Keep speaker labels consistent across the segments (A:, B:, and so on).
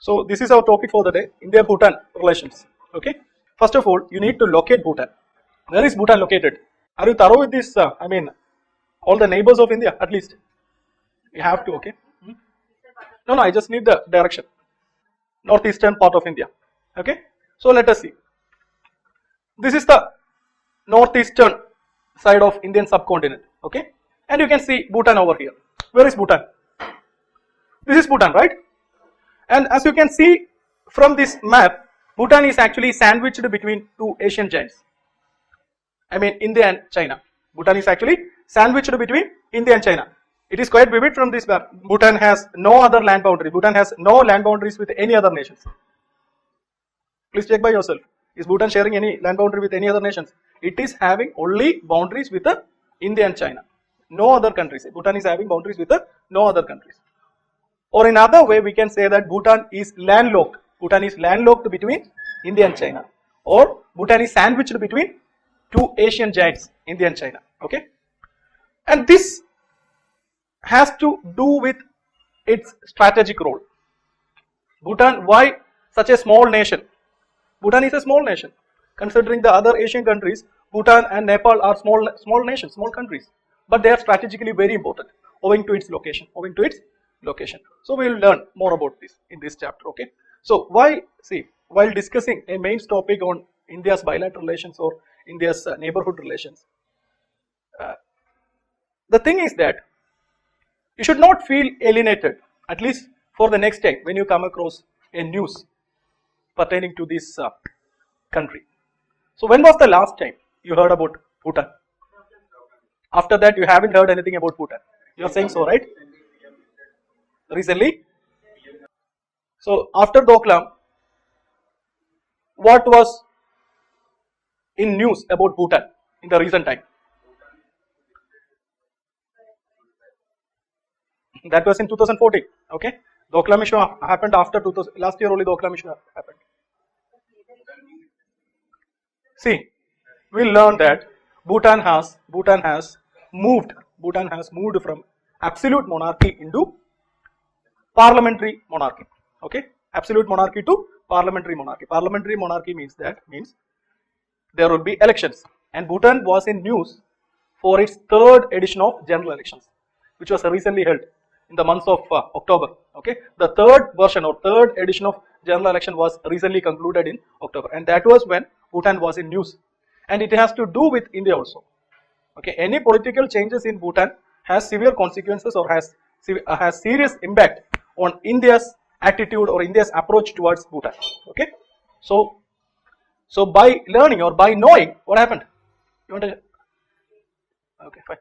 A: So this is our topic for the day, India-Bhutan relations. Okay. First of all, you need to locate Bhutan. Where is Bhutan located? Are you thorough with this? All the neighbors of India at least. You have to, okay. No, I just need the direction. Northeastern part of India. Okay. So let us see. This is the northeastern side of Indian subcontinent. Okay. And you can see Bhutan over here. Where is Bhutan? This is Bhutan, right? And as you can see from this map, Bhutan is actually sandwiched between two Asian giants. India and China. Bhutan is actually sandwiched between India and China. It is quite vivid from this map. Bhutan has no other land boundary. Bhutan has no land boundaries with any other nations. Please check by yourself. Is Bhutan sharing any land boundary with any other nations? It is having only boundaries with India and China. No other countries. Bhutan is having boundaries with no other countries. Or in other way, we can say that Bhutan is landlocked. Bhutan is landlocked between India and China. Or Bhutan is sandwiched between two Asian giants, India and China. Okay. And this has to do with its strategic role. Bhutan, why such a small nation? Bhutan is a small nation. Considering the other Asian countries, Bhutan and Nepal are small nations, small countries. But they are strategically very important owing to its location. So we will learn more about this in this chapter. Okay. So while discussing a main topic on India's bilateral relations or India's neighborhood relations, the thing is that you should not feel alienated, at least for the next time when you come across a news pertaining to this country. So when was the last time you heard about Bhutan? After that you haven't heard anything about Bhutan. You are saying so, right? Recently? So after Doklam, what was in news about Bhutan in the recent time? That was in 2014. Okay. Doklam issue happened after 2000. Last year only Doklam issue happened. See, we learned that Bhutan has moved from absolute monarchy into parliamentary monarchy. Okay, absolute monarchy to parliamentary monarchy. Parliamentary monarchy means there will be elections, and Bhutan was in news for its third edition of general elections, which was recently held in the month of October. Okay, the third version or third edition of general election was recently concluded in October, and that was when Bhutan was in news, and it has to do with India also. Okay, any political changes in Bhutan has severe consequences or has serious impact on India's attitude or India's approach towards Bhutan. Okay, so by learning or by knowing what happened, you want to? Okay, fine.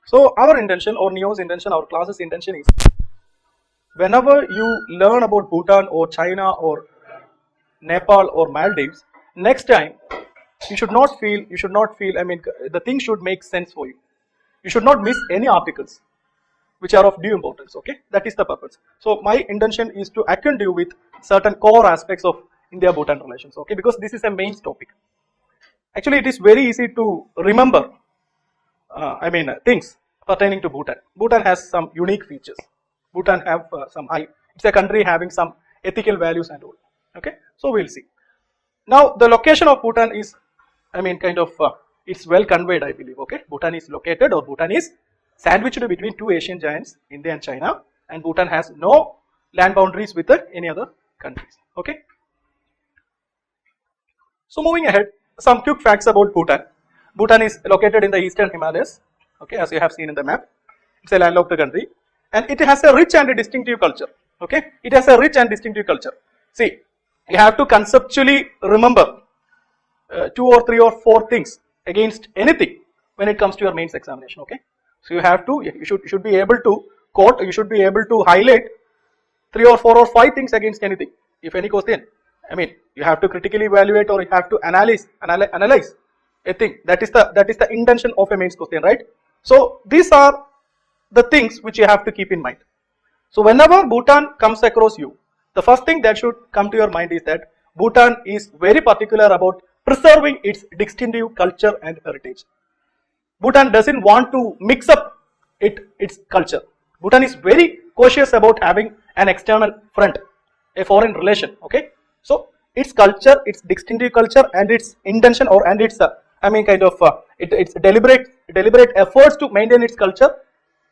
A: So our intention or NEO's intention, our class's intention is, whenever you learn about Bhutan or China or Nepal or Maldives, next time you should not feel, the thing should make sense for you. You should not miss any articles which are of due importance. Okay, that is the purpose. So my intention is to acquaint you with certain core aspects of India-Bhutan relations. Okay, because this is a main topic. Actually, it is very easy to remember things pertaining to Bhutan. Bhutan has some unique features. Bhutan have it's a country having some ethical values and all. Okay, so we'll see. Now the location of Bhutan is, it's well conveyed, I believe. Okay, Bhutan is located, or Bhutan is sandwiched between two Asian giants, India and China, and Bhutan has no land boundaries with any other countries. Okay. So moving ahead, some quick facts about Bhutan. Bhutan is located in the eastern Himalayas. Okay, as you have seen in the map, it's a landlocked country, and it has a rich and distinctive culture. Okay, it has a rich and distinctive culture. See, you have to conceptually remember 2 or 3 or 4 things against anything when it comes to your mains examination. Okay, so you should be able to quote, you should be able to highlight 3 or 4 or 5 things against anything. If any question, you have to critically evaluate or you have to analyze a thing. That is the intention of a mains question, right? So these are the things which you have to keep in mind. So whenever Bhutan comes across you, the first thing that should come to your mind is that Bhutan is very particular about preserving its distinctive culture and heritage. Bhutan doesn't want to mix up its culture. Bhutan is very cautious about having an external front, a foreign relation. Okay, so its culture, its distinctive culture, and its intention, or and its its deliberate efforts to maintain its culture,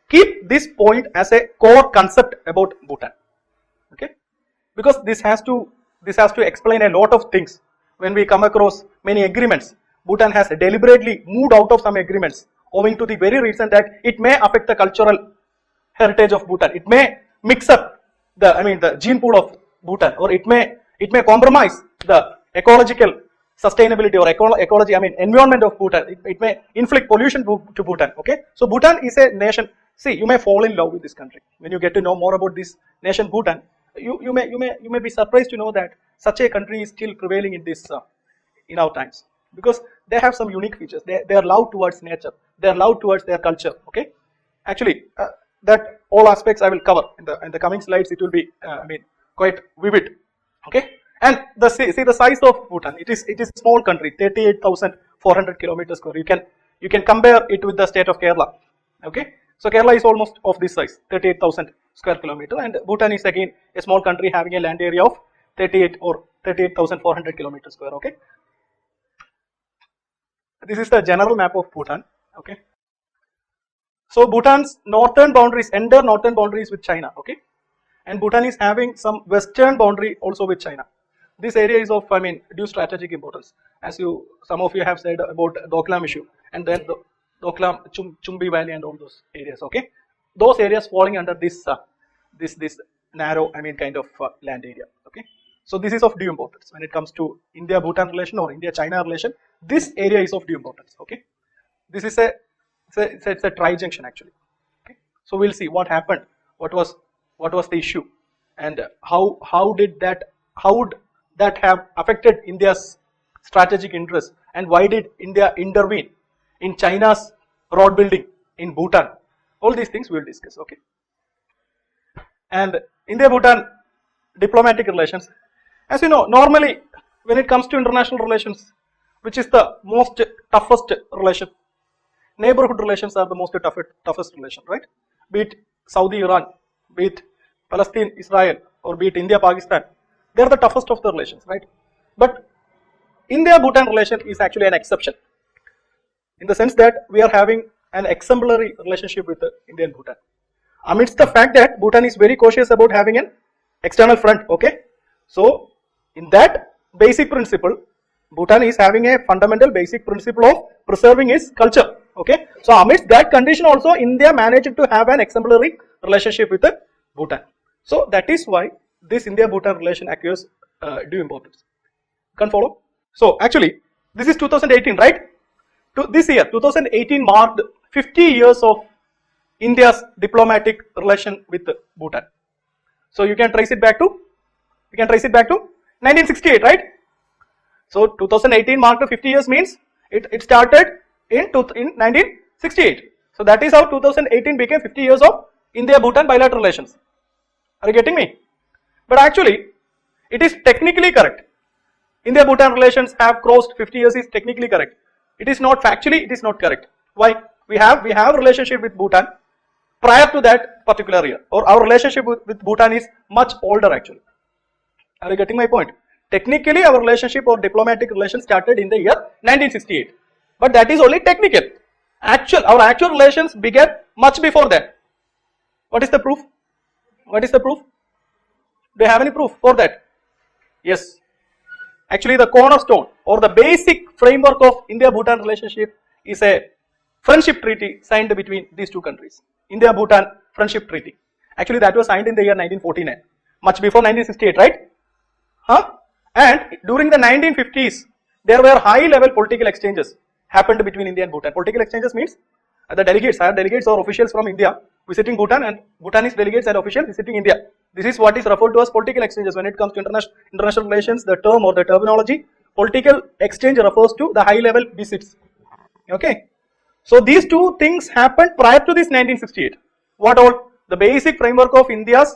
A: keep this point as a core concept about Bhutan. Okay, because this has to explain a lot of things. When we come across many agreements, Bhutan has deliberately moved out of some agreements owing to the very reason that it may affect the cultural heritage of Bhutan. It may mix up the gene pool of Bhutan, or it may compromise the ecological sustainability or ecology, environment of Bhutan. It may inflict pollution to Bhutan. Okay, so Bhutan is a nation. See, you may fall in love with this country when you get to know more about this nation, Bhutan. You may be surprised to know that such a country is still prevailing in this in our times, because they have some unique features. They are love towards nature. They are love towards their culture. Okay, actually, that all aspects I will cover in the coming slides. It will be quite vivid. Okay, and see the size of Bhutan. It is a small country, 38,400 kilometers square. You can compare it with the state of Kerala. Okay, so Kerala is almost of this size, 38,000 square kilometer, and Bhutan is again a small country having a land area of 38,400 kilometers square. Okay, this is the general map of Bhutan. Okay, so Bhutan's northern boundaries, northern boundaries with China. Okay, and Bhutan is having some western boundary also with China. This area is of due strategic importance, as some of you have said about Doklam issue, and then the Doklam, Chumbi Valley, and all those areas. Okay, those areas falling under this narrow land area. Okay, so this is of due importance when it comes to India-Bhutan relation or India-China relation. This area is of due importance. Okay, this is it's a tri-junction actually. Okay, so we'll see what happened, what was the issue, and how would that have affected India's strategic interests, and why did India intervene in China's road building in Bhutan. All these things we will discuss. Okay, and India-Bhutan diplomatic relations. As you know, normally when it comes to international relations, which is the most toughest relation, neighborhood relations are the most toughest relation, right? Be it Saudi-Iran, be it Palestine-Israel, or be it India-Pakistan, they are the toughest of the relations, right? But India-Bhutan relation is actually an exception, in the sense that we are having an exemplary relationship with India and Bhutan, amidst the fact that Bhutan is very cautious about having an external front. Okay, so in that basic principle, Bhutan is having a fundamental basic principle of preserving its culture. Okay, so amidst that condition also, India managed to have an exemplary relationship with Bhutan. So that is why this India-Bhutan relation acquires due importance. Can follow? So actually, this is 2018, right? This year, 2018 marked 50 years of India's diplomatic relation with Bhutan. So you can trace it back to 1968, right? So 2018 marked 50 years means it started in 1968. So that is how 2018 became 50 years of India-Bhutan bilateral relations. Are you getting me? But actually, it is technically correct. India-Bhutan relations have crossed 50 years is technically correct. It is not factually, it is not correct. Why? We have relationship with Bhutan prior to that particular year, or our relationship with Bhutan is much older actually. Are you getting my point? Technically, our relationship or diplomatic relations started in the year 1968, but that is only technical. Our actual relations began much before that. What is the proof? What is the proof? Do you have any proof for that? Yes. Actually, the cornerstone or the basic framework of India-Bhutan relationship is a friendship treaty signed between these two countries. India-Bhutan friendship treaty. Actually, that was signed in the year 1949, much before 1968, right? And during the 1950s, there were high-level political exchanges happened between India and Bhutan. Political exchanges means the delegates or officials from India visiting Bhutan, and Bhutanese delegates and officials visiting India. This is what is referred to as political exchanges. When it comes to international relations, the term or the terminology, political exchange refers to the high-level visits. Okay. So these two things happened prior to this 1968. What all? The basic framework of India's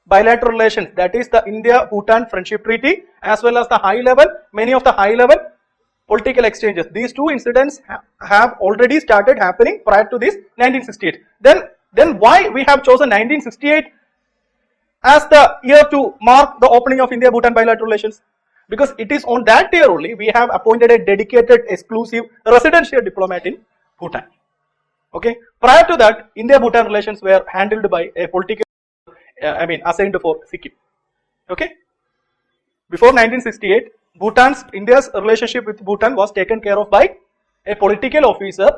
A: bilateral relations, that is the India-Bhutan friendship treaty, as well as many of the high-level political exchanges. These two incidents have already started happening prior to this 1968. Then why we have chosen 1968 as the year to mark the opening of India-Bhutan bilateral relations, because it is on that year only we have appointed a dedicated, exclusive residential diplomat in Bhutan. Okay, prior to that, India-Bhutan relations were handled by a political, assigned for Sikkim. Okay, before 1968, India's relationship with Bhutan was taken care of by a political officer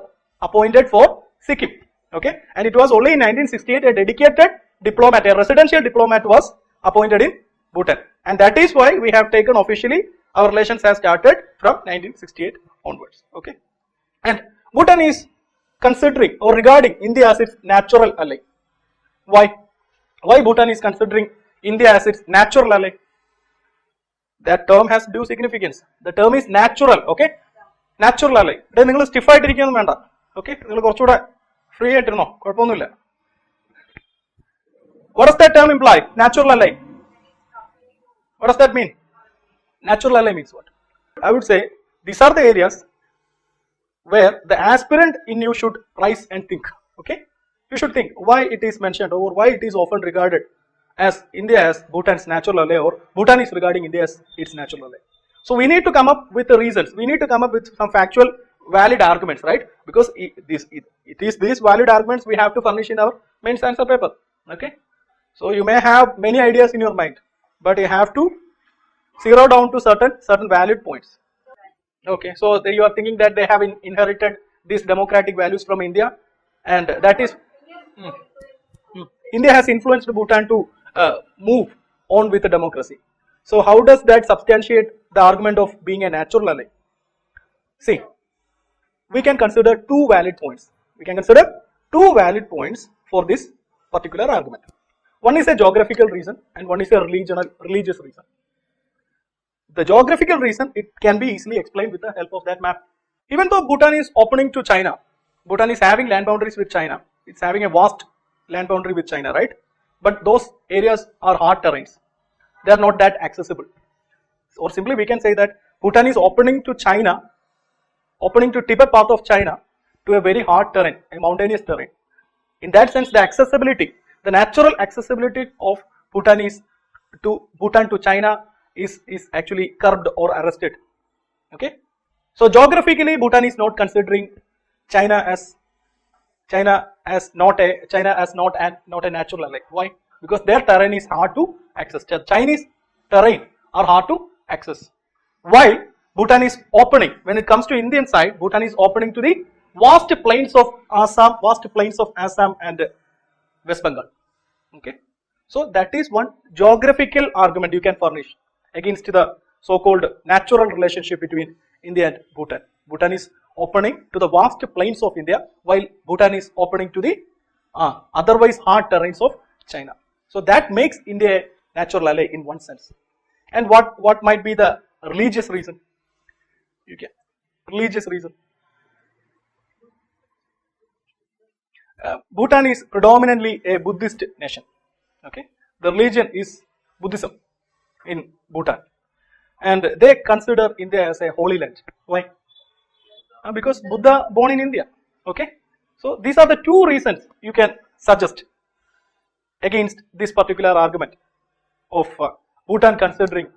A: appointed for Sikkim. Okay, and it was only in 1968 a dedicated diplomat, a residential diplomat was appointed in Bhutan, and that is why we have taken officially our relations has started from 1968 onwards. Okay, and Bhutan is considering or regarding India as its natural ally. Why? Why Bhutan is considering India as its natural ally? That term has due significance. The term is natural. Okay, natural ally. Then you stiff ആയിട്ടിരിക്കുന്നു വേണ്ട. Okay, നിങ്ങൾ കുറച്ചുകൂടെ free ആയിട്ടിരുന്നോ, കുഴപ്പമൊന്നുമില്ല. What does that term imply? Natural ally. What does that mean? Natural ally means what? I would say these are the areas where the aspirant in you should rise and think. Okay, you should think why it is mentioned or why it is often regarded as India as Bhutan's natural ally, or Bhutan is regarding India as its natural ally. So we need to come up with the reasons. We need to come up with some factual, valid arguments, right? Because it is these valid arguments we have to furnish in our mains answer paper. Okay, so you may have many ideas in your mind, but you have to zero down to certain valid points. Okay, so you are thinking that they have inherited these democratic values from India, and that is India has influenced Bhutan to move on with the democracy. So how does that substantiate the argument of being a natural ally? See, we can consider two valid points. We can consider two valid points for this particular argument. One is a geographical reason and one is a religious reason. The geographical reason, it can be easily explained with the help of that map. Even though Bhutan is opening to China, Bhutan is having land boundaries with China. It's having a vast land boundary with China, right? But those areas are hard terrains. They are not that accessible. Or simply we can say that Bhutan is opening to China, opening to Tibet part of China, to a very hard terrain, a mountainous terrain. In that sense, the accessibility, the natural accessibility of Bhutan to China is actually curbed or arrested. Okay, so geographically Bhutan is not considering China as not a natural ally. Why? Because their terrain is hard to access. Chinese terrain are hard to access. While Bhutan is opening, when it comes to Indian side, Bhutan is opening to the vast plains of Assam and West Bengal. Okay, so that is one geographical argument you can furnish against the so-called natural relationship between India and Bhutan. Bhutan is opening to the vast plains of India, while Bhutan is opening to the otherwise hard terrains of China. So that makes India a natural ally in one sense. And what might be the religious reason? Religious reason. Bhutan is predominantly a Buddhist nation. Okay, the religion is Buddhism in Bhutan, and they consider India as a holy land. Why? Because Buddha born in India. Okay, so these are the two reasons you can suggest against this particular argument of Bhutan considering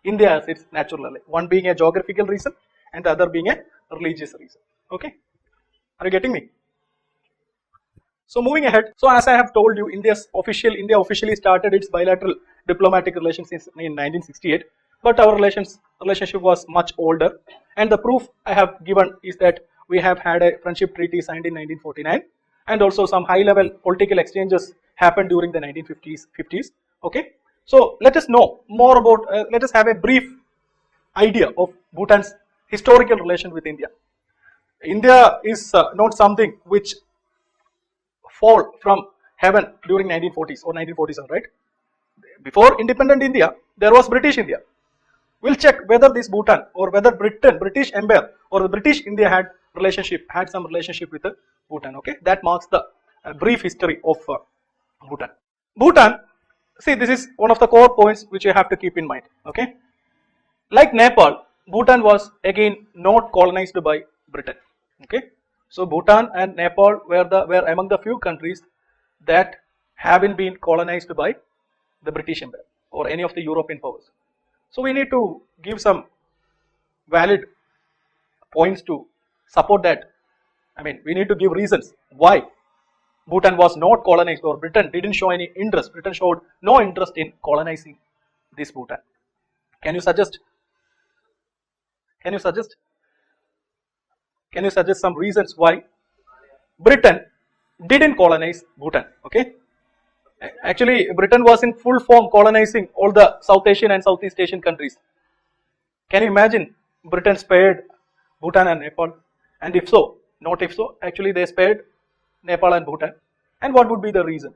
A: India as its natural ally. One being a geographical reason and the other being a religious reason. Okay, are you getting me? So moving ahead, so as I have told you, India officially started its bilateral diplomatic relations in 1968, but our relationship was much older, and the proof I have given is that we have had a friendship treaty signed in 1949, and also some high-level political exchanges happened during the 1950s. Okay, so let us know more about. Let us have a brief idea of Bhutan's historical relation with India. India is not something which fall from heaven during 1940s or 1947, right? Before independent India, there was British India. We'll check whether this Bhutan or whether British Empire or the British India had some relationship with the Bhutan. Okay, that marks the brief history of Bhutan. Bhutan, see, this is one of the core points which you have to keep in mind. Okay, like Nepal, Bhutan was again not colonized by Britain. Okay, so Bhutan and Nepal were among the few countries that haven't been colonized by the British Empire or any of the European powers. So we need to give some valid points to support that. I mean, we need to give reasons why Bhutan was not colonized, or Britain didn't show any interest. Britain showed no interest in colonizing this Bhutan. Can you suggest? Can you suggest? Can you suggest some reasons why Britain didn't colonize Bhutan? Okay. Actually, Britain was in full form colonizing all the South Asian and Southeast Asian countries. Can you imagine Britain spared Bhutan and Nepal? And if so, not if so, actually they spared Nepal and Bhutan. And what would be the reason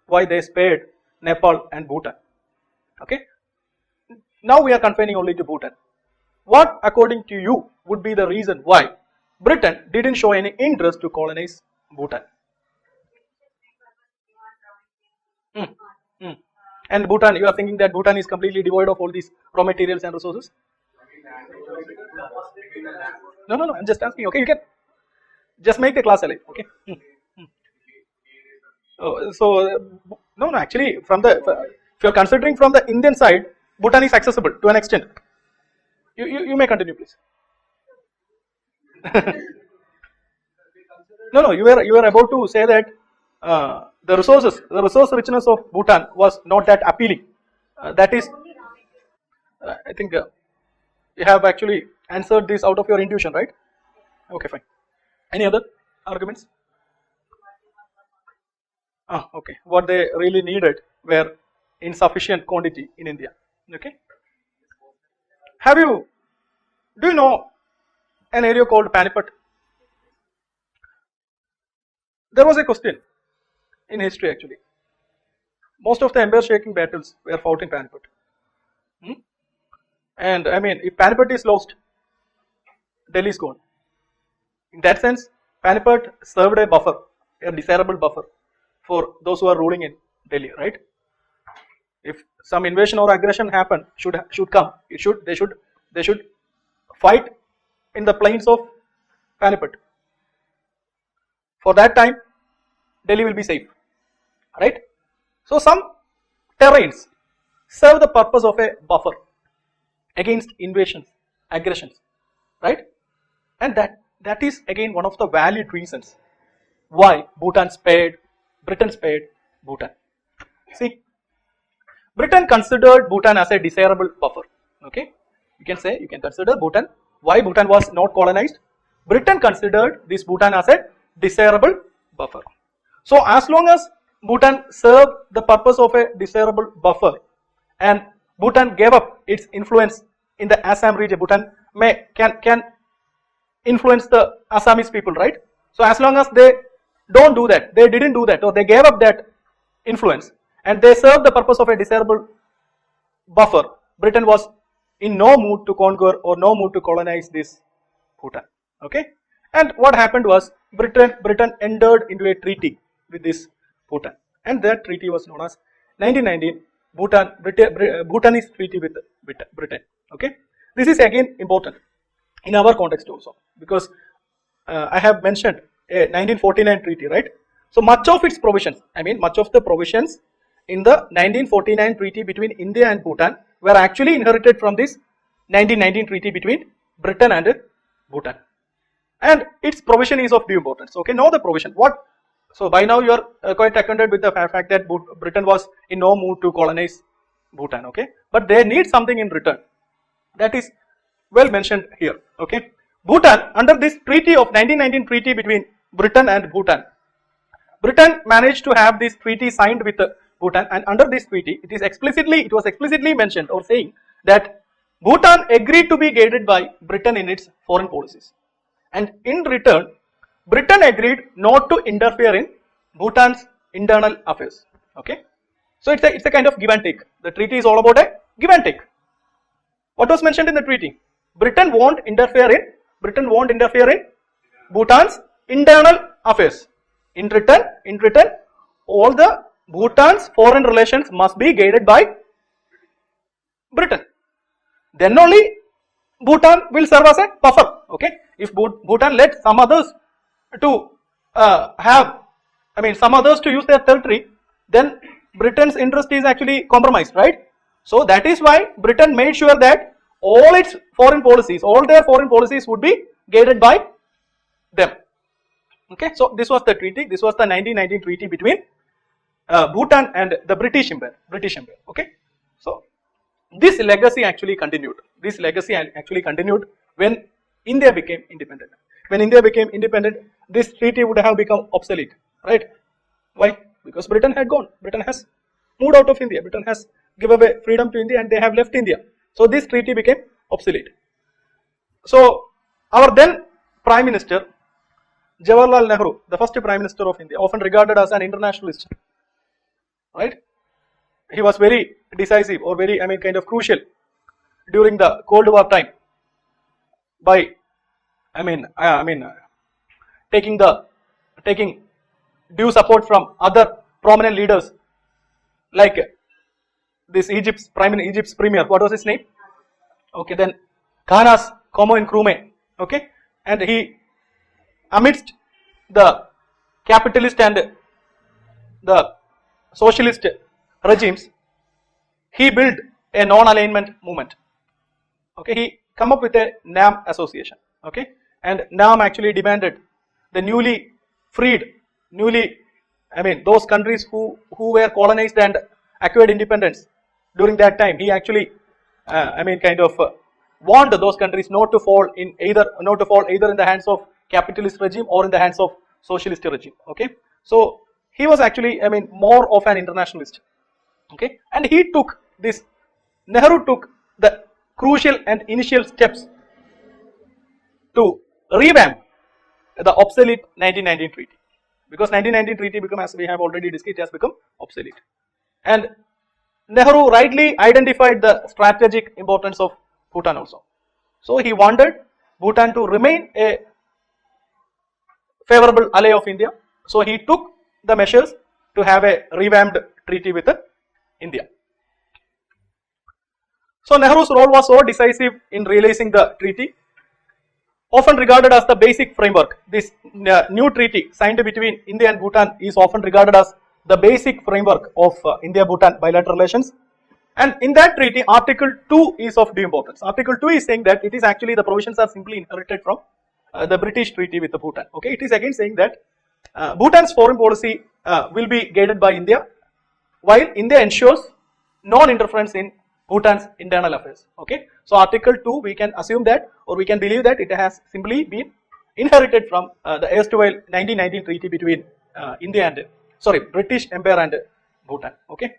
A: why they spared Nepal and Bhutan? Okay. Now we are confining only to Bhutan. What, according to you, would be the reason why Britain didn't show any interest to colonize Bhutan? And Bhutan, you are thinking that Bhutan is completely devoid of all these raw materials and resources? No, I'm just asking. Okay, you can just make the class alive. Okay. No, actually, if you are considering from the Indian side, Bhutan is accessible to an extent. You may continue, please. No, you were about to say that the resource richness of Bhutan was not that appealing. That is, I think you have actually answered this out of your intuition, right? Okay, fine. Any other arguments? Okay. What they really needed were insufficient quantity in India. Okay. Do you know an area called Panipat? There was a question in history actually. Most of the empire shaking battles were fought in Panipat. And I mean, if Panipat is lost, Delhi is gone. In that sense, Panipat served a buffer, a desirable buffer for those who are ruling in Delhi, right? If some invasion or aggression happen, should come, they should fight in the plains of Panipat. For that time, Delhi will be safe, right? So some terrains serve the purpose of a buffer against invasions, aggressions, right? And that is again one of the valid reasons why Britain spared Bhutan. See, Britain considered Bhutan as a desirable buffer. Okay, you can consider Bhutan. Why Bhutan was not colonized? Britain considered this Bhutan as a desirable buffer. So as long as Bhutan served the purpose of a desirable buffer, and Bhutan gave up its influence in the Assam region, Bhutan can influence the Assamese people, right? So as long as they don't do that, they didn't do that, or they gave up that influence, and they served the purpose of a desirable buffer, Britain was in no mood to conquer or no mood to colonize this Bhutan. Okay, and what happened was Britain entered into a treaty with this Bhutan, and that treaty was known as 1919 Bhutanese Treaty with Britain. Okay, this is again important in our context also, because I have mentioned a 1949 treaty, right? So much of its provisions, much of the provisions in the 1949 treaty between India and Bhutan were actually inherited from this 1919 treaty between Britain and Bhutan, and its provision is of due importance. Okay, know the provision. So by now you are quite acquainted with the fact that Britain was in no mood to colonize Bhutan. Okay, but they need something in return. That is well mentioned here. Okay, Bhutan, under this treaty of 1919 treaty between Britain and Bhutan, Britain managed to have this treaty signed with Bhutan, and under this treaty it was explicitly mentioned or saying that Bhutan agreed to be guided by Britain in its foreign policies, and in return Britain agreed not to interfere in Bhutan's internal affairs. Okay, so it's a kind of give and take. The treaty is all about a give and take. What was mentioned in the treaty? Britain won't interfere in Bhutan's internal affairs. In return, all the Bhutan's foreign relations must be guided by Britain. Then only Bhutan will serve as a buffer. Okay, if Bhutan let some others to some others to use their territory, then Britain's interest is actually compromised, right? So that is why Britain made sure that all its foreign policies, all their foreign policies would be guided by them. Okay, so this was the treaty. This was the 1919 treaty between Bhutan and the British Empire. Okay, so this legacy actually continued. This legacy actually continued when India became independent. When India became independent, this treaty would have become obsolete, right? Why? Because Britain had gone. Britain has moved out of India. Britain has given away freedom to India and they have left India. So this treaty became obsolete. So our then Prime Minister Jawaharlal Nehru, the first Prime Minister of India, often regarded as an internationalist, right? He was very decisive or very, kind of crucial during the Cold War time by, taking due support from other prominent leaders like this Egypt's premier. What was his name? Okay, then Ghana's Kwame Nkrumah. Okay, and he, amidst the capitalist and the socialist regimes, he built a non-alignment movement. Okay, he come up with a NAM association. Okay, and NAM actually demanded the newly freed, those countries who were colonized and acquired independence during that time. He actually, warned those countries not to fall either in the hands of capitalist regime or in the hands of socialist regime. Okay, so he was actually, more of an internationalist. Okay, and Nehru took the crucial and initial steps to revamp the obsolete 1919 treaty, because 1919 treaty become, as we have already discussed, it has become obsolete. And Nehru rightly identified the strategic importance of Bhutan also. So he wanted Bhutan to remain a favorable ally of India. So he took the measures to have a revamped treaty with India. So Nehru's role was so decisive in realizing the treaty, often regarded as the basic framework. This new treaty signed between India and Bhutan is often regarded as the basic framework of India-Bhutan bilateral relations. And in that treaty, Article 2 is of due importance. Article 2 is saying that it is actually, the provisions are simply inherited from the British treaty with the Bhutan. Okay, it is again saying that Bhutan's foreign policy will be guided by India, while India ensures non-interference in Bhutan's internal affairs. Okay, so Article 2, we can assume that, or we can believe that it has simply been inherited from the erstwhile 1919 treaty between British Empire and Bhutan. Okay,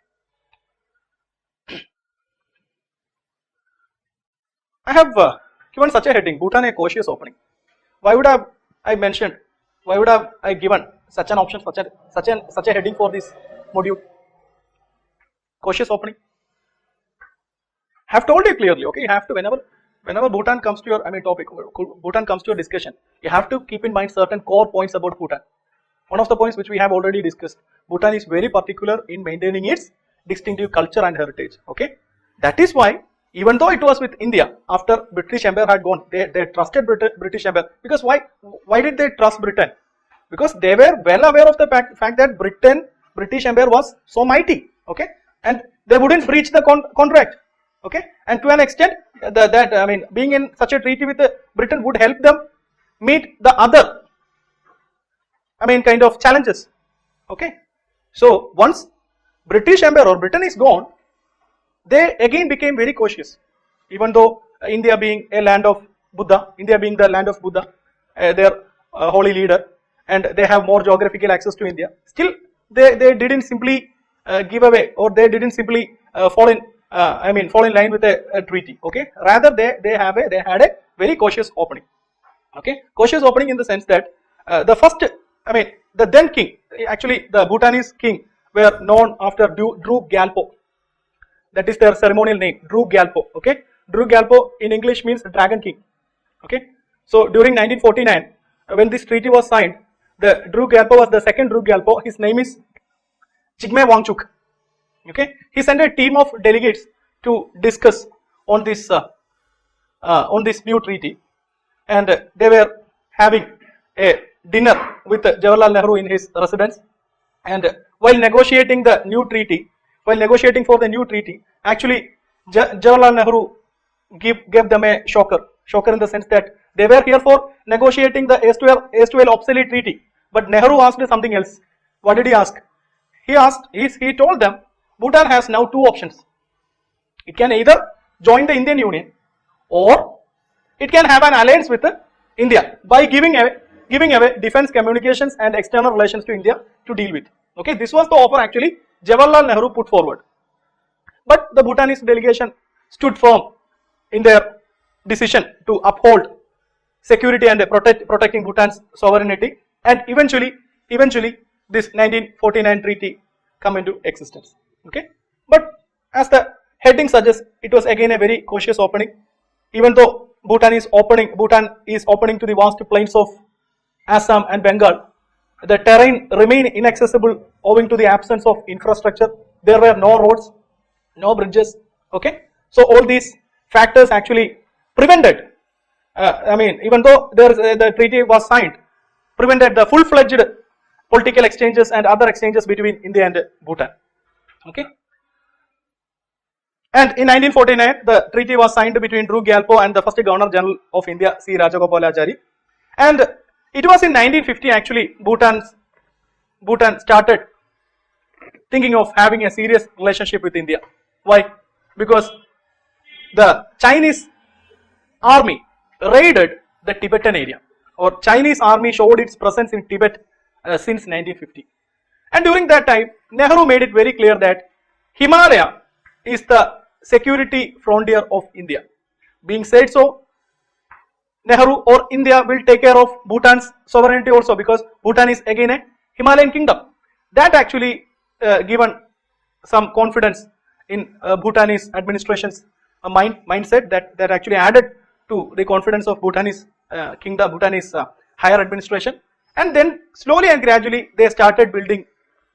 A: I have given such a heading: Bhutan a cautious opening. Why would I given such an option, such a heading for this module? Cautious opening. I have told you clearly. Okay, you have to, whenever Bhutan comes to your topic, Bhutan comes to your discussion, you have to keep in mind certain core points about Bhutan. One of the points which we have already discussed, Bhutan is very particular in maintaining its distinctive culture and heritage. Okay, that is why, even though it was with India, after British Empire had gone, they trusted British Empire. Because why did they trust Britain? Because they were well aware of the fact that British Empire was so mighty. Okay, and they wouldn't breach the contract. Okay, and to an extent, being in such a treaty with Britain would help them meet the other, kind of challenges. Okay, so once British Empire or Britain is gone, they again became very cautious. Even though India being a land of Buddha, their holy leader, and they have more geographical access to India, still they didn't simply give away, or they didn't simply fall in line with a treaty. Okay, rather they had a very cautious opening. Okay, cautious opening in the sense that the then king, actually the Bhutanese king, were known after Druk Gyalpo. That is their ceremonial name, Druk Gyalpo. Okay, Druk Gyalpo in English means Dragon King. Okay, so during 1949, when this treaty was signed, the Druk Gyalpo was the second Druk Gyalpo. His name is Jigme Wangchuk. Okay, he sent a team of delegates to discuss on this new treaty, and they were having a dinner with Jawaharlal Nehru in his residence, And while negotiating the new treaty, while negotiating for the new treaty, actually Jawaharlal Nehru gave them a shocker in the sense that they were here for negotiating the erstwhile obsolete treaty, but Nehru asked something else. What did he ask? He told them Bhutan has now two options. It can either join the Indian Union or it can have an alliance with India by giving away defense, communications and external relations to India to deal with. Okay, this was the offer actually Jawaharlal Nehru put forward. But the Bhutanese delegation stood firm in their decision to uphold security and protecting Bhutan's sovereignty, and eventually this 1949 treaty come into existence. Okay, but as the heading suggests, it was again a very cautious opening. Even though Bhutan is opening to the vast plains of Assam and Bengal, the terrain remained inaccessible owing to the absence of infrastructure. There were no roads, no bridges. Okay, so all these factors actually prevented. Even though the treaty was signed, prevented the full-fledged political exchanges and other exchanges between India and Bhutan. Okay. And in 1949, the treaty was signed between Drew Gyalpo and the first Governor General of India, C. Rajagopalachari. And it was in 1950 actually Bhutan started thinking of having a serious relationship with India. Why? Because the Chinese army raided the Tibetan area, or Chinese army showed its presence in Tibet since 1950. And during that time, Nehru made it very clear that Himalaya is the security frontier of India. Being said so, Nehru or India will take care of Bhutan's sovereignty also, because Bhutan is again a Himalayan kingdom. That actually given some confidence in Bhutanese administration's mindset, that actually added to the confidence of Bhutanese kingdom, Bhutanese higher administration. And then slowly and gradually they started building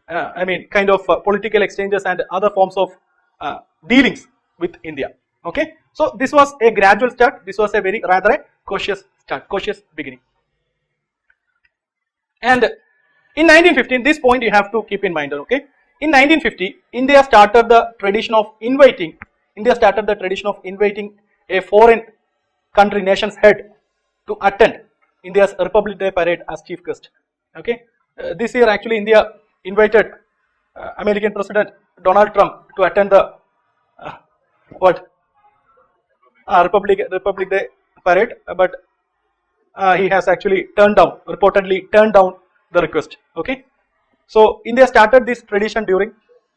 A: kind of political exchanges and other forms of dealings with India. Okay, so this was a gradual start. This was a rather a cautious start, cautious beginning. And in 1915, this point you have to keep in mind. Okay, in 1950, India started the tradition of inviting a foreign country nation's head to attend India's Republic Day parade as chief guest. Okay, this year actually India invited American President Donald Trump to attend the Republic Day parade, but he has actually reportedly turned down the request. Okay, so India started this tradition during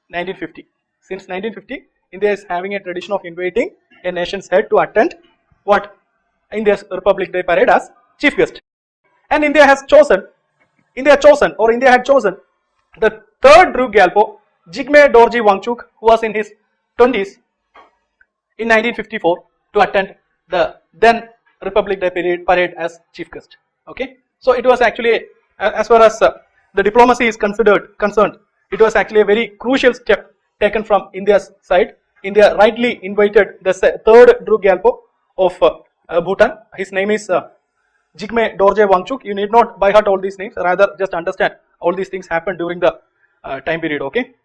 A: 1950. Since 1950, India is having a tradition of inviting a nation's head to attend India's Republic Day parade as chief guest. And India had chosen the third Drew Gyalpo, Jigme Dorji Wangchuk, who was in his 20s in 1954, to attend the then Republic Day parade as chief guest. Okay, so it was actually, as far as the diplomacy is concerned, it was actually a very crucial step taken from India's side. India rightly invited the third Drew Gyalpo of Bhutan. His name is Jigme Dorje Wangchuk. You need not by heart all these names, rather just understand all these things happened during the time period. Okay.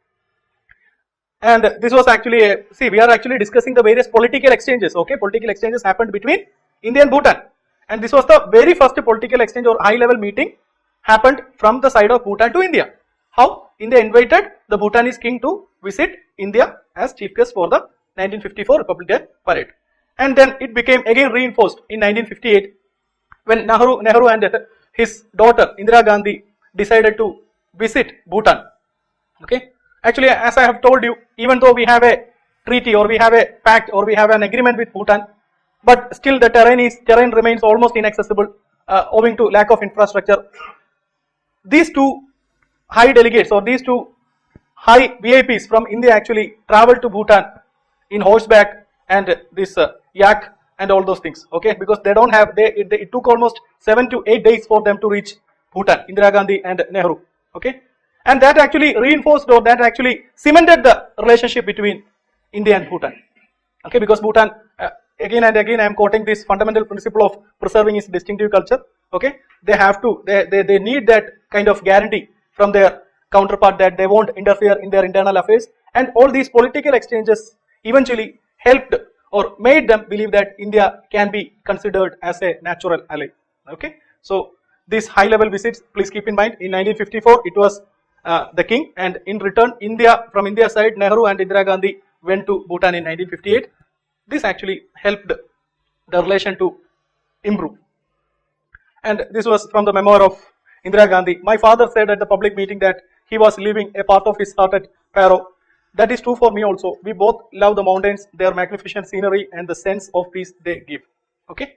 A: And this was actually we are actually discussing the various political exchanges. Okay, political exchanges happened between India and Bhutan, and this was the very first political exchange or high level meeting happened from the side of Bhutan to India. How? India invited the Bhutanese king to visit India as chief guest for the 1954 Republic Day parade, and then it became again reinforced in 1958 when Nehru and his daughter Indira Gandhi decided to visit Bhutan. Okay. Actually, as I have told you, even though we have a treaty or we have a pact or we have an agreement with Bhutan, but still the terrain remains almost inaccessible owing to lack of infrastructure. These two high delegates or these two high VIPs from India actually traveled to Bhutan in horseback and this yak and all those things. Okay, because they don't have it took almost 7 to 8 days for them to reach Bhutan, Indira Gandhi and Nehru. Okay. And that actually reinforced or that actually cemented the relationship between India and Bhutan. Okay, because Bhutan, again and again I am quoting this fundamental principle of preserving its distinctive culture. Okay, they have to, they need that kind of guarantee from their counterpart that they won't interfere in their internal affairs, and all these political exchanges eventually helped or made them believe that India can be considered as a natural ally. Okay, so these high level visits, please keep in mind, in 1954 it was the king, and in return from India side, Nehru and Indira Gandhi went to Bhutan in 1958. This actually helped the relation to improve. And this was from the memoir of Indira Gandhi. My father said at the public meeting that he was leaving a part of his heart at Paro. That is true for me also. We both love the mountains, their magnificent scenery, and the sense of peace they give. Okay.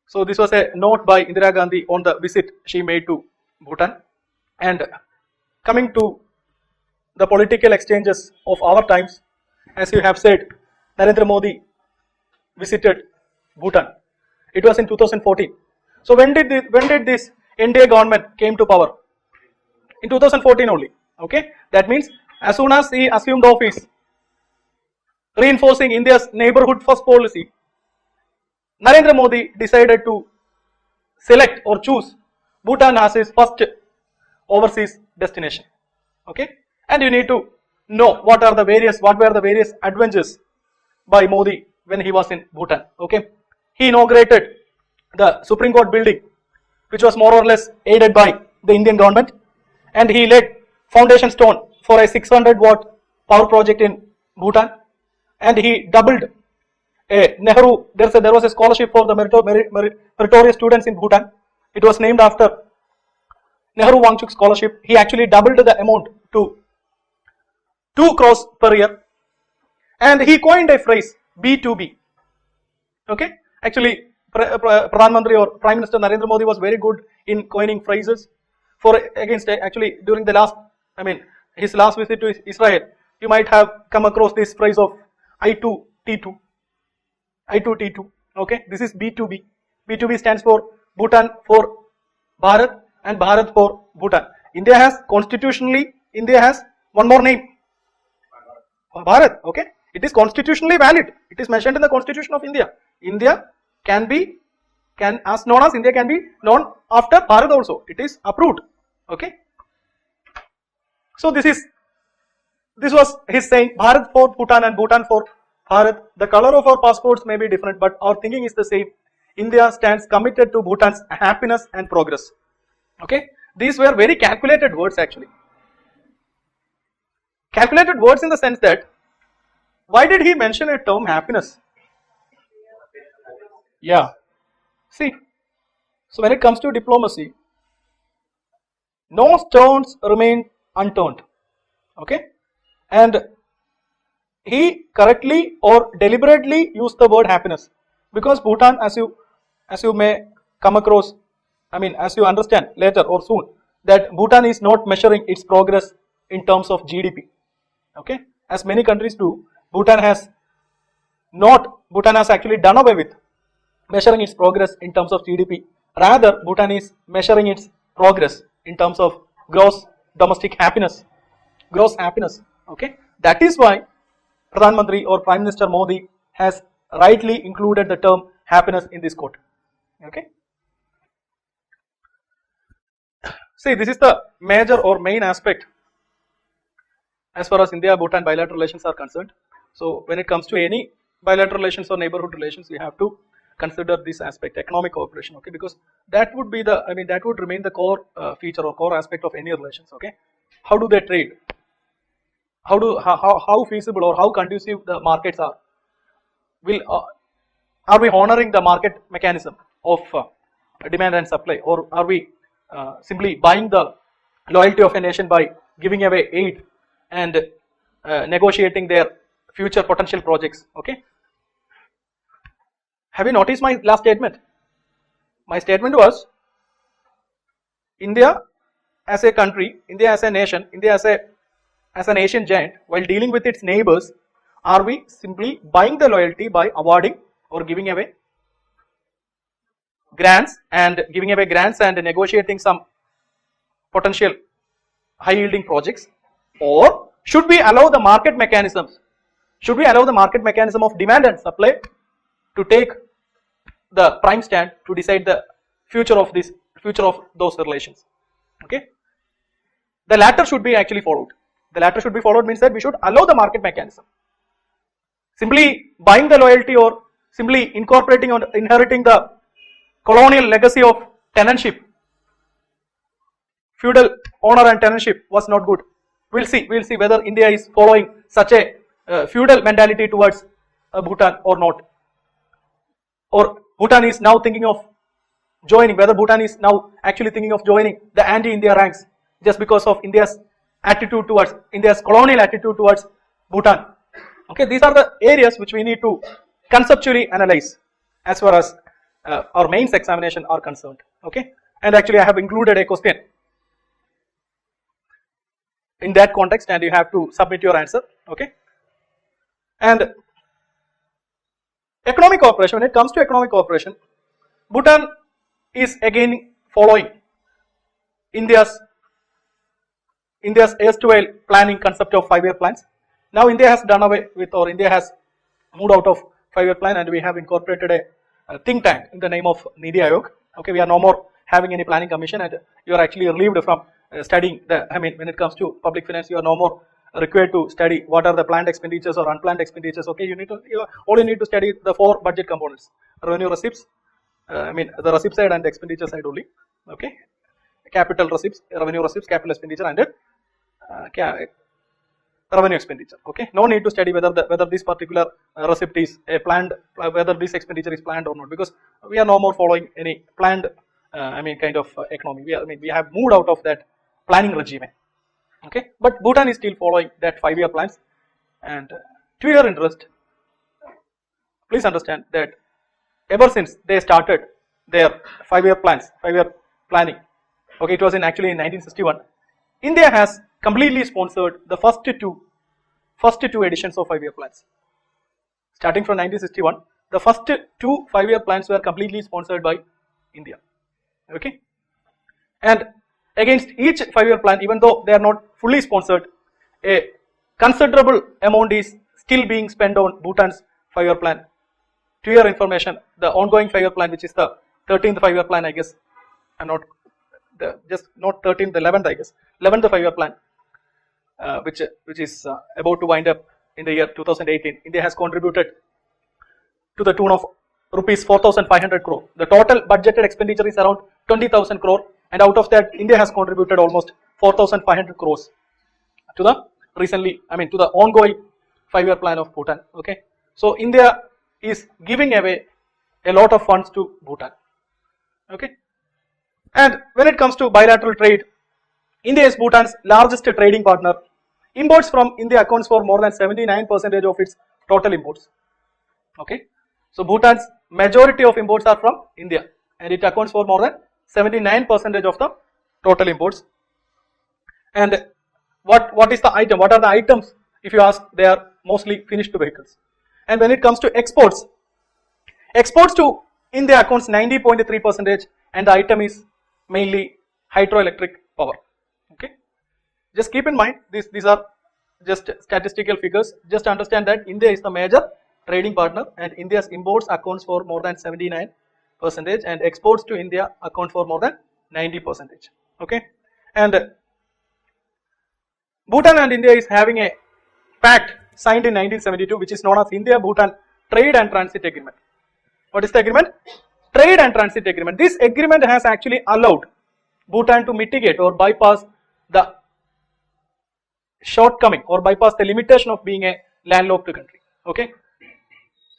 A: So this was a note by Indira Gandhi on the visit she made to Bhutan. And coming to the political exchanges of our times, as you have said, Narendra Modi visited Bhutan. It was in 2014. So when did this NDA government came to power? In 2014 only. Okay, that means as soon as he assumed office, reinforcing India's neighborhood first policy, Narendra Modi decided to select or choose Bhutan as his first overseas destination. Okay, and you need to know what were the various adventures by Modi when he was in Bhutan. Okay, he inaugurated the Supreme Court building, which was more or less aided by the Indian government, and he laid foundation stone for a 600-watt power project in Bhutan, and he doubled a Nehru. There was a scholarship for the meritorious students in Bhutan. It was named after Nehru Wangchuk scholarship. He actually doubled the amount to 2 crores per year, and he coined a phrase B2B. Okay, actually Pradhan Mantri or Prime Minister Narendra Modi was very good in coining phrases. Actually during the his last visit to Israel, you might have come across this phrase of I2T2. Okay, this is B2B. B2B stands for Bhutan for Bharat and Bharat for Bhutan. India has one more name, Bharat. Okay, it is constitutionally valid. It is mentioned in the Constitution of India. India can be known after Bharat also. It is approved. Okay. So this was his saying, Bharat for Bhutan and Bhutan for Bharat. The color of our passports may be different, but our thinking is the same. India stands committed to Bhutan's happiness and progress. Okay. These were very calculated words actually. Calculated words in the sense that, why did he mention a term happiness? Yeah. See, so when it comes to diplomacy, no stones remain unturned. Okay, and he correctly or deliberately used the word happiness, because Bhutan, as you may come across, as you understand later or soon, that Bhutan is not measuring its progress in terms of GDP. Okay, as many countries do, Bhutan has actually done away with measuring its progress in terms of GDP. Rather, Bhutan is measuring its progress in terms of gross domestic happiness. Gross happiness. Okay, that is why Pradhan Mantri or Prime Minister Modi has rightly included the term happiness in this quote. Okay. See, this is the major or main aspect as far as India-Bhutan bilateral relations are concerned. So, when it comes to any bilateral relations or neighborhood relations, we have to consider this aspect, economic cooperation. Okay, because that would be that would remain the core feature or core aspect of any relations. Okay, how do they trade? How feasible or how conducive the markets are? Are we honoring the market mechanism of demand and supply, or are we simply buying the loyalty of a nation by giving away aid and negotiating their future potential projects? Okay. Have you noticed my last statement? My statement was, India as a country, India as a nation, India as an Asian giant, while dealing with its neighbors, are we simply buying the loyalty by awarding or giving away grants and negotiating some potential high yielding projects, or should we allow the market mechanisms? Should we allow the market mechanism of demand and supply to take the prime stand to decide the future of those relations? Okay. the latter should be actually followed. The latter should be followed means that we should allow the market mechanism. Simply buying the loyalty or simply incorporating or inheriting the colonial legacy of tenantship, feudal owner and tenantship was not good. We'll see whether India is following such a feudal mentality towards Bhutan or not. Or Bhutan is now thinking of joining, whether Bhutan is now actually thinking of joining the anti-India ranks just because of India's attitude towards, India's colonial attitude towards Bhutan. Okay, these are the areas which we need to conceptually analyze as far as our mains examination are concerned. Okay, and actually I have included a question in that context and you have to submit your answer. Okay, and economic cooperation, when it comes to economic cooperation, Bhutan is again following India's erstwhile planning concept of 5-year plans. Now India has done away with, or India has moved out of 5-year plan and we have incorporated a think tank in the name of Niti Aayog. Okay, we are no more having any planning commission and you are actually relieved from studying the, when it comes to public finance, you are no more required to study what are the planned expenditures or unplanned expenditures. Okay, all you need to study the 4 budget components: revenue receipts, the receipt side and the expenditure side only. Okay, capital receipts, revenue receipts, capital expenditure and revenue expenditure. Okay, no need to study whether this particular receipt is a planned, whether this expenditure is planned or not, because we are no more following any planned kind of economy. We have moved out of that planning regime. Okay, but Bhutan is still following that 5-year plans, and to your interest, please understand that ever since they started their 5-year plans, 5-year planning, okay, it was actually in 1961, India has completely sponsored the first two editions of 5-year plans. Starting from 1961, the first 2 5-year plans were completely sponsored by India. Okay, and against each 5-year plan, even though they are not fully sponsored, a considerable amount is still being spent on Bhutan's 5-year plan. To your information, the ongoing 5-year plan, which is the 13th 5-year plan, I guess, and not 13th, the 11th, I guess, 11th 5-year plan, which is about to wind up in the year 2018. India has contributed to the tune of rupees 4,500 crore. The total budgeted expenditure is around 20,000 crore, and out of that, India has contributed almost 4,500 crores to the to the ongoing 5-year plan of Bhutan. Okay, so India is giving away a lot of funds to Bhutan. Okay, and when it comes to bilateral trade, India is Bhutan's largest trading partner. Imports from India accounts for more than 79% of its total imports. Okay, so Bhutan's majority of imports are from India, and it accounts for more than 79% of the total imports. And what is the item? What are the items? If you ask, they are mostly finished vehicles. And when it comes to exports to India accounts 90.3%, and the item is mainly hydroelectric power. Okay, just keep in mind these are just statistical figures. Just understand that India is the major trading partner, and India's imports accounts for more than 79%, and exports to India account for more than 90%. Okay, and Bhutan and India is having a pact signed in 1972, which is known as India-Bhutan Trade and Transit Agreement. What is the agreement? Trade and Transit Agreement. This agreement has actually allowed Bhutan to mitigate or bypass the shortcoming or bypass the limitation of being a landlocked country. Okay.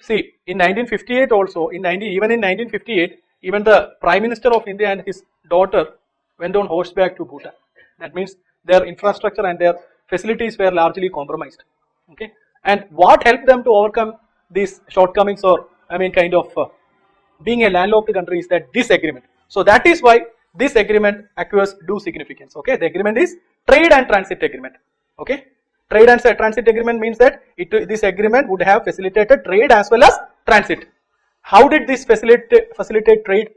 A: See, in 1958 also, even in 1958, even the Prime Minister of India and his daughter went on horseback to Bhutan. That means their infrastructure and their facilities were largely compromised. Okay, and what helped them to overcome these shortcomings or being a landlocked country is that this agreement. So that is why this agreement acquires due significance. Okay, the agreement is Trade and Transit Agreement. Okay, Trade and Transit Agreement means that this agreement would have facilitated trade as well as transit. How did this facilitate trade?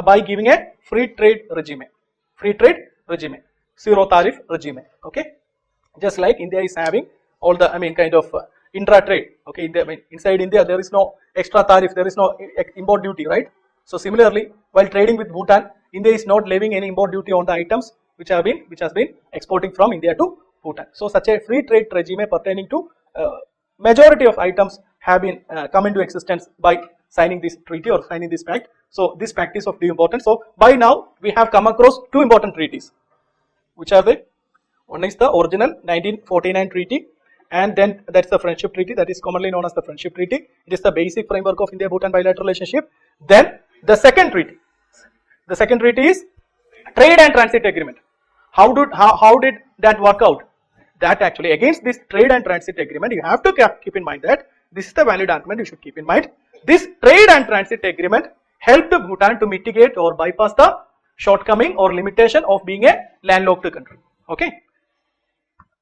A: By giving a free trade regime, zero tariff regime. Okay, just like India is having all the intra trade. Okay, inside India there is no extra tariff, there is no import duty, right? So similarly, while trading with Bhutan, India is not levying any import duty on the items which has been exporting from India to Bhutan. So such a free trade regime pertaining to majority of items have been come into existence by signing this treaty or signing this pact. So this pact is of due importance. So by now we have come across two important treaties, which are the one is the original 1949 treaty, and then that's the Friendship Treaty, that is commonly known as the Friendship Treaty. It is the basic framework of India-Bhutan bilateral relationship. Then the second treaty is Trade and Transit Agreement. How did that work out? That actually against this Trade and Transit Agreement, you have to keep in mind that this is the valid argument you should keep in mind. This Trade and Transit Agreement helped Bhutan to mitigate or bypass the shortcoming or limitation of being a landlocked country. Okay.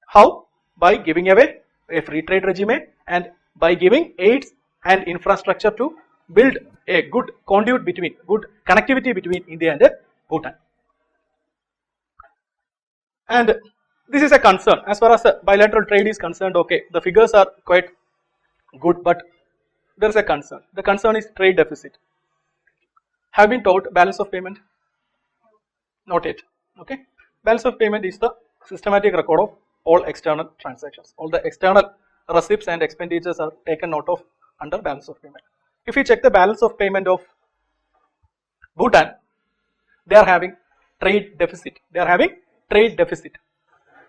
A: How? By giving away a free trade regime and by giving aids and infrastructure to build a good conduit between, good connectivity between India and Bhutan. And this is a concern as far as bilateral trade is concerned. Okay, the figures are quite good, but there is a concern. The concern is trade deficit. Have been taught balance of payment? Not yet. Okay, balance of payment is the systematic record of all external transactions. All the external receipts and expenditures are taken note of under balance of payment. If you check the balance of payment of Bhutan, they are having trade deficit. They are having trade deficit.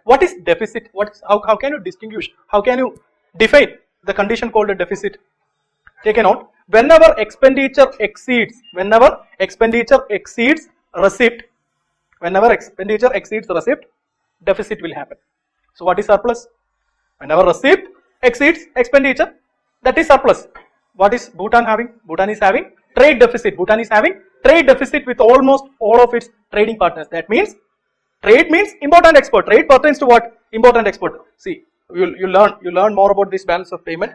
A: What is deficit? How can you distinguish? How can you define the condition called a deficit? Take a note. Whenever expenditure exceeds receipt, deficit will happen. So what is surplus? Whenever receipt exceeds expenditure, that is surplus. What is Bhutan having? Bhutan is having trade deficit. Bhutan is having trade deficit with almost all of its trading partners. That means trade means import and export. Trade pertains to what? Import and export. See, you learn more about this balance of payment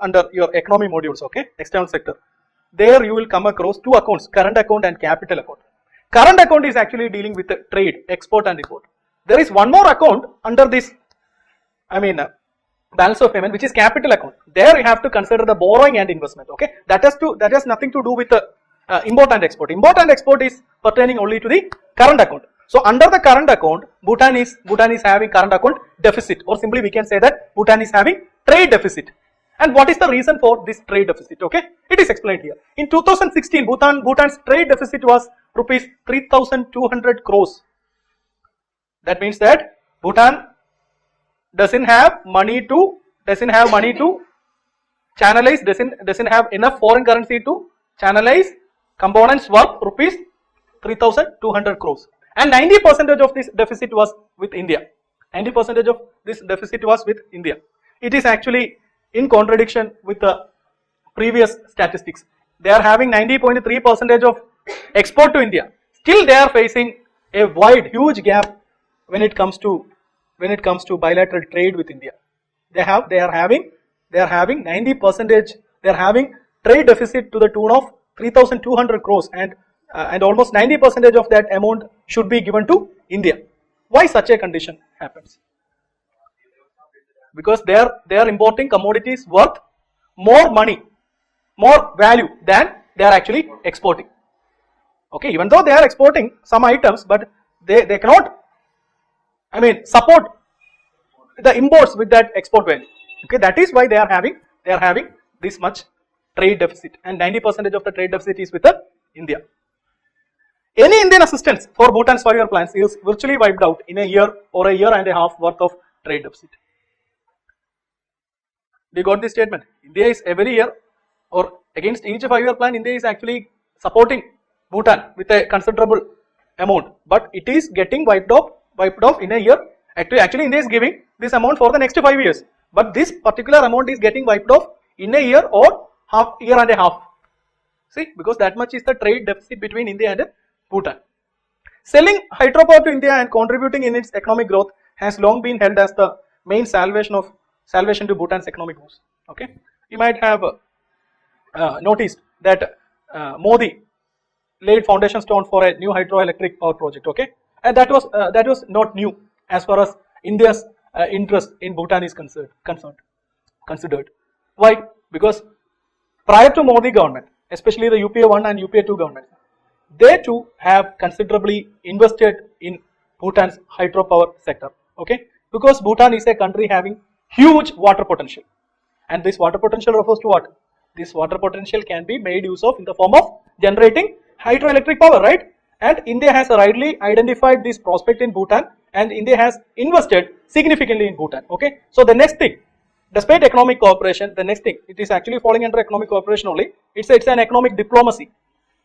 A: under your economy modules. Okay, external sector. There you will come across two accounts: current account and capital account. Current account is actually dealing with the trade, export and import. There is one more account under this, balance of payment, which is capital account. There you have to consider the borrowing and investment. Okay, that has nothing to do with the import and export. Import and export is pertaining only to the current account. So under the current account, Bhutan is having current account deficit, or simply we can say that Bhutan is having trade deficit. And what is the reason for this trade deficit? Okay, it is explained here. In 2016, Bhutan's trade deficit was rupees 3,200 crores. That means that Bhutan doesn't have money to channelize, doesn't have enough foreign currency to channelize components worth rupees 3,200 crores. And 90% of this deficit was with India. 90% of this deficit was with India. It is actually in contradiction with the previous statistics. They are having 90.3% of export to India. Still they are facing a huge gap when it comes to bilateral trade with India. They are having 90%. They are having trade deficit to the tune of 3,200 crores, and almost 90% of that amount should be given to India. Why such a condition happens? Because they are importing commodities worth more money, more value than they are actually exporting. Okay, even though they are exporting some items, but they cannot support the imports with that export value. Okay, that is why they are having this much trade deficit, and 90% of the trade deficit is with India. Any Indian assistance for Bhutan's 5-year plans is virtually wiped out in a year or a year and a half worth of trade deficit. We got this statement. India is every year, or against each 5-year plan, India is actually supporting Bhutan with a considerable amount, but it is getting wiped off in a year. Actually, India is giving this amount for the next 5 years, but this particular amount is getting wiped off in a year or year and a half. See, because that much is the trade deficit between India and Bhutan. Selling hydropower to India and contributing in its economic growth has long been held as the main salvation to Bhutan's economic boost. Okay, you might have noticed that Modi laid foundation stone for a new hydroelectric power project. Okay, and that was not new as far as India's interest in Bhutan is considered. Why? Because prior to Modi government, especially the UPA 1 and UPA 2 government, they too have considerably invested in Bhutan's hydropower sector. Okay, because Bhutan is a country having huge water potential, and this water potential refers to what? This water potential can be made use of in the form of generating hydroelectric power, right? And India has rightly identified this prospect in Bhutan, and India has invested significantly in Bhutan. Okay, so the next thing, despite economic cooperation, the next thing, it is actually falling under economic cooperation only. It's an economic diplomacy.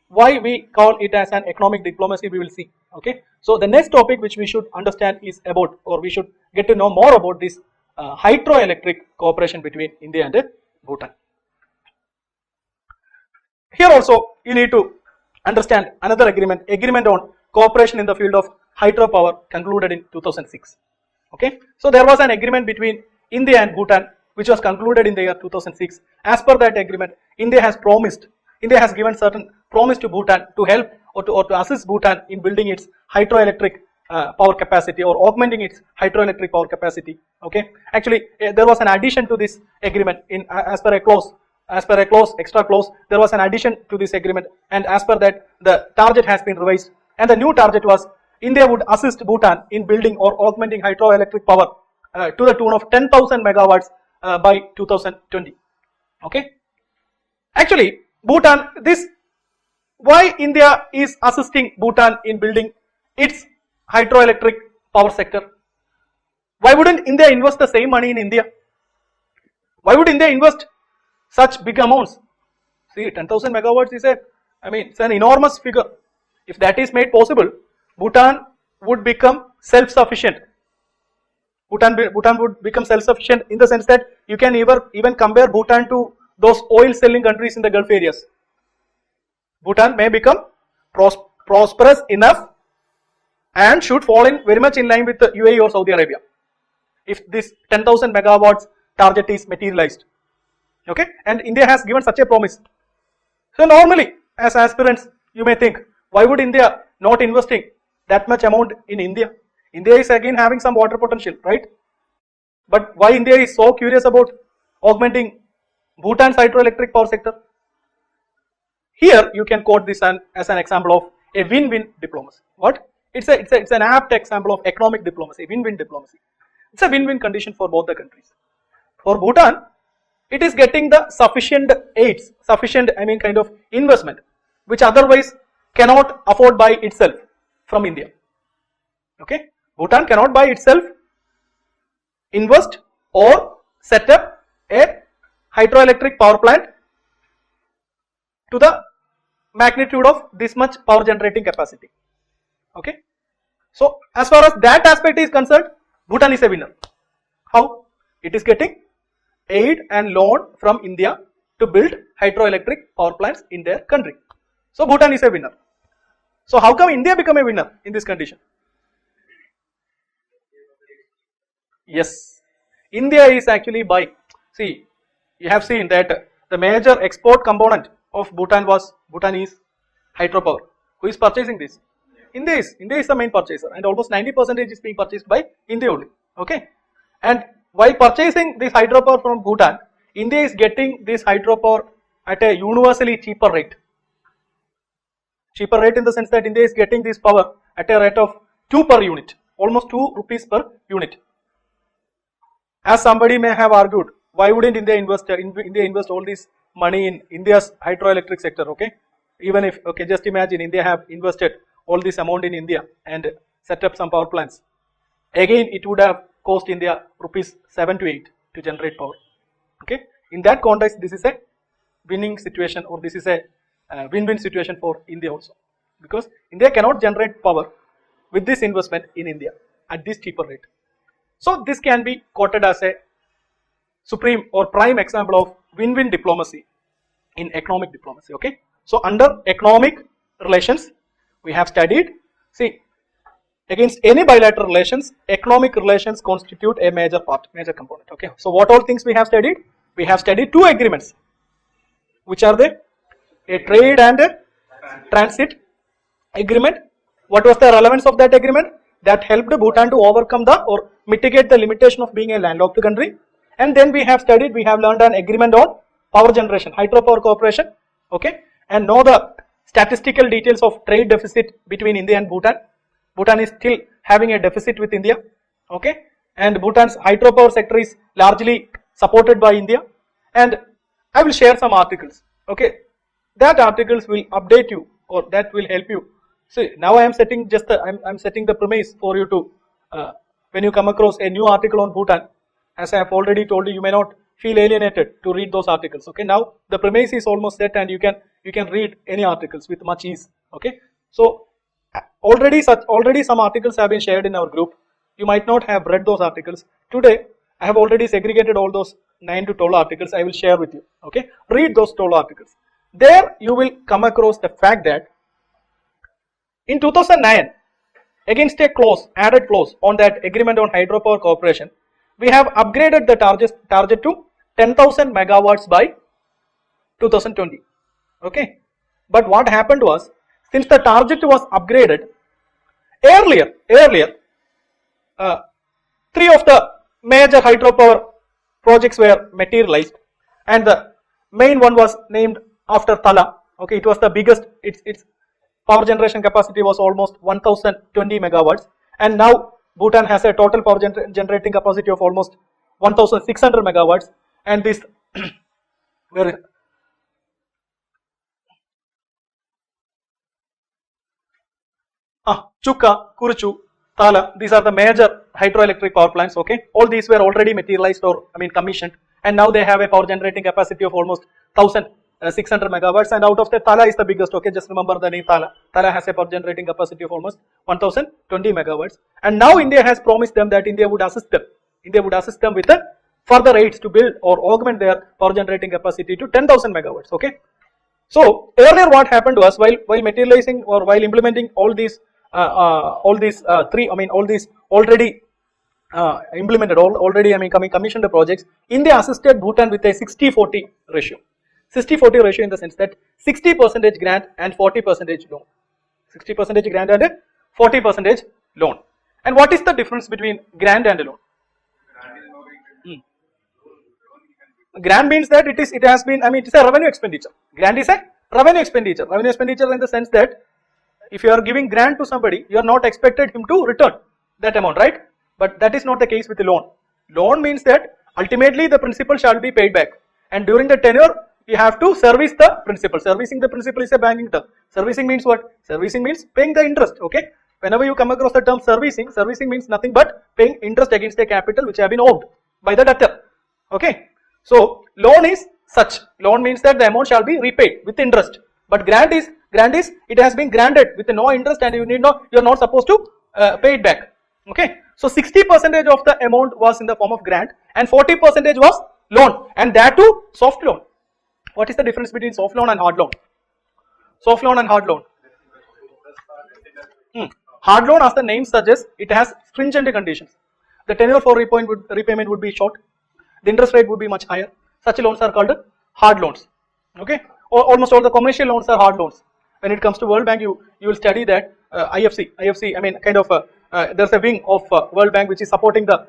A: Why we call it as an economic diplomacy, we will see. Okay, so the next topic which we should understand is about, or we should get to know more about this hydroelectric cooperation between India and Bhutan. Here also you need to understand another agreement on cooperation in the field of hydropower concluded in 2006. Okay, so there was an agreement between India and Bhutan which was concluded in the year 2006. As per that agreement, India has given certain promise to Bhutan to help or to assist Bhutan in building its hydroelectric power capacity or augmenting its hydroelectric power capacity. Okay, actually there was an addition to this agreement as per a extra clause, there was an addition to this agreement, and as per that the target has been revised, and the new target was India would assist Bhutan in building or augmenting hydroelectric power to the tune of 10,000 megawatts by 2020. Okay, actually Bhutan, why India is assisting Bhutan in building its hydroelectric power sector? Why wouldn't India invest the same money in India? Why would India invest such big amounts? See, 10,000 megawatts is it's an enormous figure. If that is made possible, Bhutan would become self-sufficient. Bhutan would become self-sufficient in the sense that you can even compare Bhutan to those oil-selling countries in the Gulf areas. Bhutan may become prosperous enough and should fall in very much in line with the UAE or Saudi Arabia if this 10,000 megawatts target is materialized. Okay, and India has given such a promise. So normally, as aspirants, you may think, why would India not investing that much amount in India? India is again having some water potential, right? But why India is so curious about augmenting Bhutan's hydroelectric power sector? Here you can quote this as an example of a win-win diplomacy. What? It's an apt example of economic diplomacy, win-win diplomacy. It's a win-win condition for both the countries. For Bhutan, it is getting the sufficient aids, kind of investment, which otherwise cannot afford by itself from India. Okay, Bhutan cannot by itself invest or set up a hydroelectric power plant to the magnitude of this much power generating capacity. Okay, so as far as that aspect is concerned, Bhutan is a winner. How? It is getting aid and loan from India to build hydroelectric power plants in their country. So Bhutan is a winner. So how come India become a winner in this condition? Yes, India is actually buying. See, you have seen that the major export component of Bhutanese hydropower. Who is purchasing this? India is the main purchaser, and almost 90% is being purchased by India only. Okay, and while purchasing this hydropower from Bhutan, India is getting this hydropower at a universally cheaper rate. Cheaper rate in the sense that India is getting this power at a rate of 2 per unit, almost 2 rupees per unit. As somebody may have argued, why wouldn't India invest all this money in India's hydroelectric sector? Okay, even if, okay, just imagine India have invested all this amount in India and set up some power plants. Again, it would have cost India rupees 7 to 8 to generate power. Okay, in that context, this is a winning situation, or this is a win-win situation for India also, because India cannot generate power with this investment in India at this cheaper rate. So this can be quoted as a supreme or prime example of win-win diplomacy in economic diplomacy. Okay, so under economic relations we have studied, see, against any bilateral relations, economic relations constitute a major component. Okay, so what all things we have studied? We have studied 2 agreements. Which are they? A trade and a transit agreement. What was the relevance of that agreement? That helped Bhutan to overcome or mitigate the limitation of being a landlocked country. And then we have learned an agreement on power generation, hydropower cooperation. Okay, and know the statistical details of trade deficit between India and Bhutan. Bhutan is still having a deficit with India, okay, and Bhutan's hydropower sector is largely supported by India, and I will share some articles, okay, that articles will update you or that will help you. See, now I am setting just the, I'm setting the premise for you to, when you come across a new article on Bhutan, as I have already told you, you may not feel alienated to read those articles, okay. Now the premise is almost set and you can read any articles with much ease, okay. So already some articles have been shared in our group. You might not have read those articles. Today I have already segregated all those 9 to 12 articles I will share with you, okay. Read those 12 articles. There you will come across the fact that in 2009, against a clause, added clause on that agreement on hydropower cooperation, we have upgraded the target to 10,000 megawatts by 2020, okay. But what happened was, since the target was upgraded, earlier, 3 of the major hydropower projects were materialized, and the main one was named after Thala, okay. It was the biggest, its power generation capacity was almost 1020 megawatts, and now Bhutan has a total power generating capacity of almost 1600 megawatts, and this where Chuka, Kuruchu, Thala, these are the major hydroelectric power plants, okay. All these were already materialized or commissioned, and now they have a power generating capacity of almost 1600 megawatts, and out of that Thala is the biggest, okay. Just remember the name Thala. Thala has a power generating capacity of almost 1020 megawatts, and now India has promised them that India would assist them with the further aids to build or augment their power generating capacity to 10,000 megawatts, okay. So earlier what happened was, while materializing or while implementing all these already implemented, already commissioned the projects, India assisted Bhutan with a 60-40 ratio. 60-40 ratio in the sense that 60% grant and 40% loan. 60% grant and 40% loan. And what is the difference between grant and loan? Grant means that it has been, it's a revenue expenditure. Grant is a revenue expenditure. Revenue expenditure in the sense that if you are giving grant to somebody, you are not expected him to return that amount, right? But that is not the case with the loan. Loan means that ultimately the principal shall be paid back, and during the tenure you have to service the principal. Servicing the principal is a banking term. Servicing means what? Servicing means paying the interest, okay? Whenever you come across the term servicing means nothing but paying interest against a capital which have been owed by the debtor, okay? So loan is such. Loan means that the amount shall be repaid with interest. But grant is it has been granted with no interest, and you are not supposed to pay it back, okay? So 60% of the amount was in the form of grant, and 40% was loan, and that too soft loan. What is the difference between soft loan and hard loan? Soft loan and hard loan. Hard loan, as the name suggests, it has stringent conditions. The tenure for repayment would be short. The interest rate would be much higher. Such loans are called hard loans, okay. Almost all the commercial loans are hard loans. When it comes to World Bank, you will study that IFC, there's a wing of World Bank which is supporting the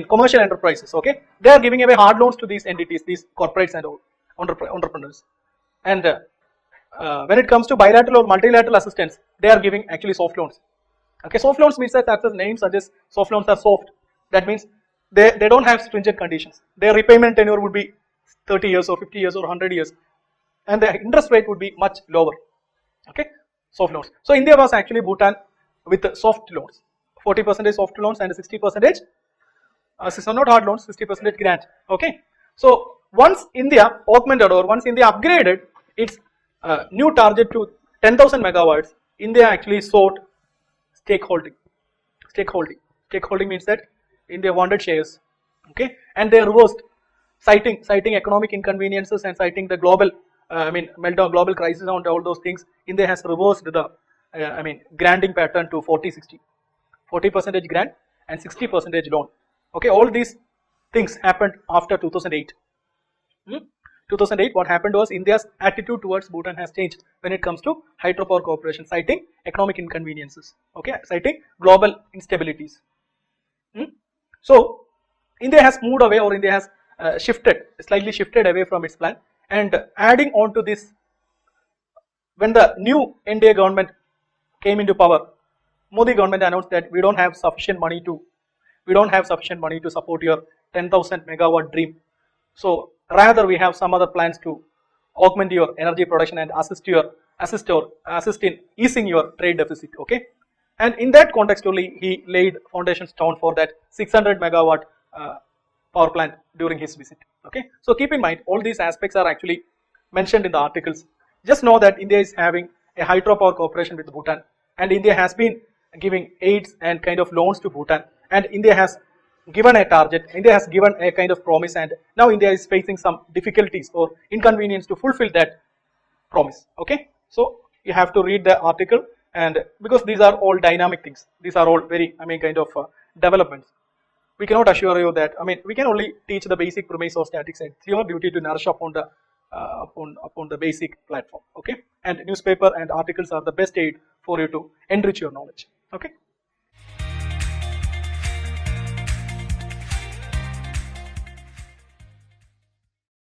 A: commercial enterprises, okay. They are giving away hard loans to these entities, these corporates and all entrepreneurs. And when it comes to bilateral or multilateral assistance, they are giving actually soft loans, okay. Soft loans means that, as the name suggests, soft loans are soft. That means they don't have stringent conditions. Their repayment tenure would be 30 years or 50 years or 100 years, and the interest rate would be much lower, okay. Soft loans. So India was actually Bhutan with soft loans, 40% soft loans and 60% not hard loans, 60% grant, okay. So once India augmented or once India upgraded its new target to 10,000 megawatts, India actually sought stakeholding. Stakeholding means that India wanted shares, okay, and they reversed, citing economic inconveniences and citing the global meltdown, global crisis and all those things. India has reversed the granting pattern to 40-60, 40% grant and 60% loan, okay. All these things happened after 2008. 2008, what happened was India's attitude towards Bhutan has changed when it comes to hydropower cooperation, citing economic inconveniences, okay, citing global instabilities. So India has moved away, or India has slightly shifted away from its plan, and adding on to this, when the new NDA government came into power, Modi government announced that we don't have sufficient money to support your 10,000 megawatt dream. So rather we have some other plans to augment your energy production and assist in easing your trade deficit. Okay, and in that context only he laid foundation stone for that 600 megawatt power plant during his visit. Okay, so keep in mind all these aspects are actually mentioned in the articles. Just know that India is having a hydropower cooperation with Bhutan, and India has been giving aids and kind of loans to Bhutan, and India has given a target, India has given a kind of promise, and now India is facing some difficulties or inconvenience to fulfill that promise. Okay, so you have to read the article, and because these are all dynamic things, these are all very kind of developments. We cannot assure you that, we can only teach the basic premise of statics, and it's your duty to nourish upon the basic platform. Okay, and newspaper and articles are the best aid for you to enrich your knowledge. Okay.